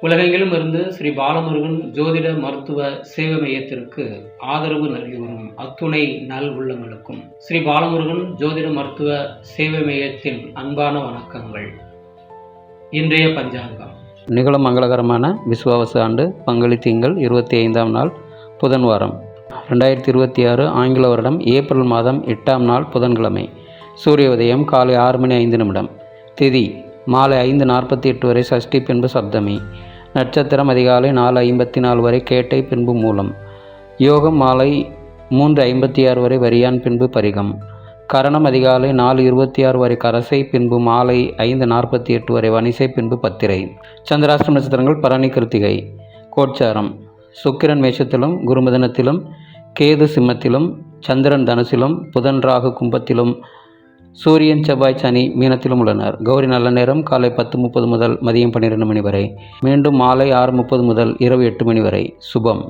உலகெங்கிலும் இருந்து ஸ்ரீ பாலமுருகன் ஜோதிட மருத்துவ சேவை மையத்திற்கு ஆதரவு நல்கி வரும் அத்துணை நல் உள்ளங்களுக்கும் ஸ்ரீ பாலமுருகன் ஜோதிட மருத்துவ சேவை மையத்தின் அன்பான வணக்கங்கள். இன்றைய பஞ்சாங்கம் நிகழும் மங்களகரமான விசுவாவச ஆண்டு பங்குனி திங்கள் 25ஆம் நாள் புதன்வாரம் 2026 ஆங்கில வருடம் ஏப்ரல் மாதம் 8ஆம் நாள் புதன்கிழமை. சூரிய உதயம் காலை 6:05 திதி மாலை 5:48 வரை சஷ்டி பின்பு சப்தமி. நட்சத்திரம் அதிகாலை 4:54 வரை கேட்டை பின்பு மூலம். யோகம் மாலை 3:56 வரை வரியான் பின்பு பரிகம். கரணம் அதிகாலை 4:26 வரை கரசை பின்பு மாலை 5:48 வரை வணிசை பின்பு பத்திரை. சந்திராஷ்டம நட்சத்திரங்கள் பரணி கிருத்திகை. கோட்சாரம் சுக்கிரன் மேஷத்திலும் குருமிதனத்திலும் கேது சிம்மத்திலும் சந்திரன் தனுசிலும் புதன் ராகு கும்பத்திலும் சூரியன் செவ்வாய் சனி மீனத்திலும் உள்ளனர். கௌரி நல்ல நேரம் காலை 10:30 முதல் மதியம் 12 மணி வரை, மீண்டும் மாலை 6:30 முதல் இரவு 8 மணி வரை. சுபம்.